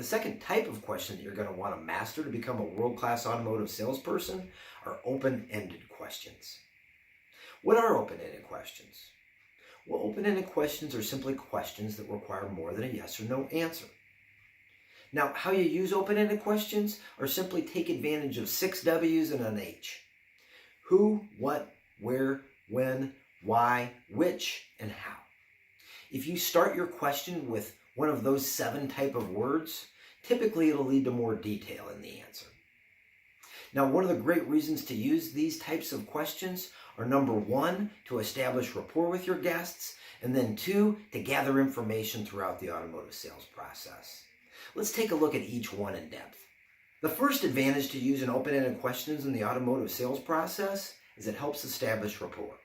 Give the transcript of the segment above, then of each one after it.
second type of question that you're going to want to master to become a world-class automotive salesperson are open-ended questions. What are open-ended questions? Well, open-ended questions are simply questions that require more than a yes or no answer. Now, how you use open-ended questions are simply take advantage of 6 W's and an H. Who, what, where, when, why, which, and how. If you start your question with one of those 7 type of words, typically it'll lead to more detail in the answer. Now, one of the great reasons to use these types of questions are number 1, to establish rapport with your guests, and then 2, to gather information throughout the automotive sales process. Let's take a look at each one in depth. The first advantage to using open-ended questions in the automotive sales process is it helps establish rapport.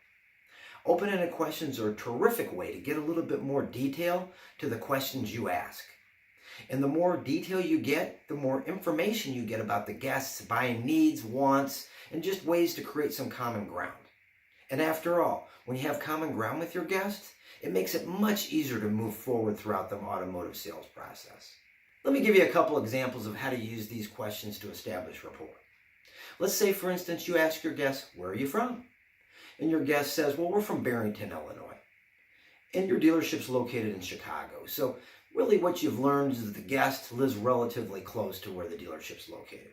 Open-ended questions are a terrific way to get a little bit more detail to the questions you ask. And the more detail you get, the more information you get about the guests' buying needs, wants, and just ways to create some common ground. And after all, when you have common ground with your guests, it makes it much easier to move forward throughout the automotive sales process. Let me give you a couple examples of how to use these questions to establish rapport. Let's say, for instance, you ask your guest, where are you from? And your guest says, well, we're from Barrington, Illinois. And your dealership's located in Chicago. So really what you've learned is that the guest lives relatively close to where the dealership's located.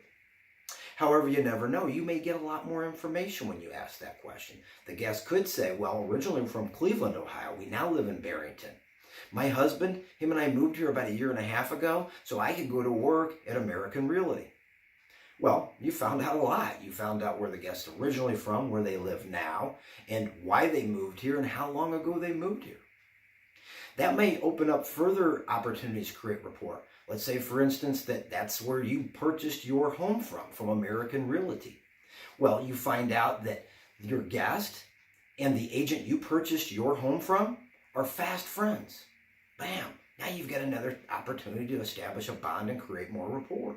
However, you never know. You may get a lot more information when you ask that question. The guest could say, well, originally from Cleveland, Ohio. We now live in Barrington. My husband, him and I moved here about 1.5 years ago, so I could go to work at American Realty. Well, you found out a lot. You found out where the guest originally from, where they live now, and why they moved here and how long ago they moved here. That may open up further opportunities to create rapport. Let's say, for instance, that's where you purchased your home from American Realty. Well, you find out that your guest and the agent you purchased your home from are fast friends. Bam! Now you've got another opportunity to establish a bond and create more rapport.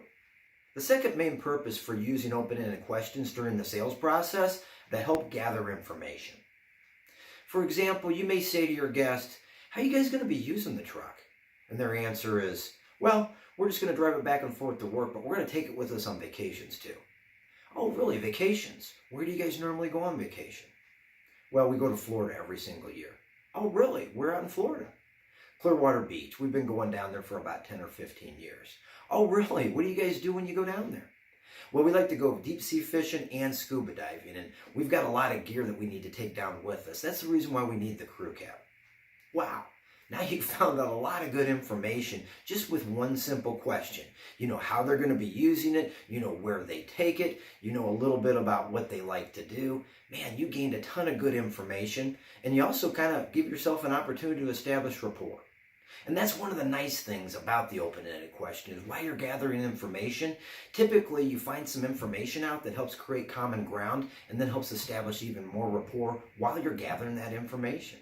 The second main purpose for using open-ended questions during the sales process is to help gather information. For example, you may say to your guest, how are you guys going to be using the truck? And their answer is, well, we're just going to drive it back and forth to work, but we're going to take it with us on vacations too. Oh, really? Vacations? Where do you guys normally go on vacation? Well, we go to Florida every single year. Oh, really? We're out in Florida. Clearwater Beach. We've been going down there for about 10 or 15 years. Oh, really? What do you guys do when you go down there? Well, we like to go deep sea fishing and scuba diving, and we've got a lot of gear that we need to take down with us. That's the reason why we need the crew cab. Wow. Now you found out a lot of good information just with one simple question. You know how they're going to be using it. You know where they take it. You know a little bit about what they like to do. Man, you gained a ton of good information. And you also kind of give yourself an opportunity to establish rapport. And that's one of the nice things about the open-ended question is while you're gathering information, typically you find some information out that helps create common ground and then helps establish even more rapport while you're gathering that information.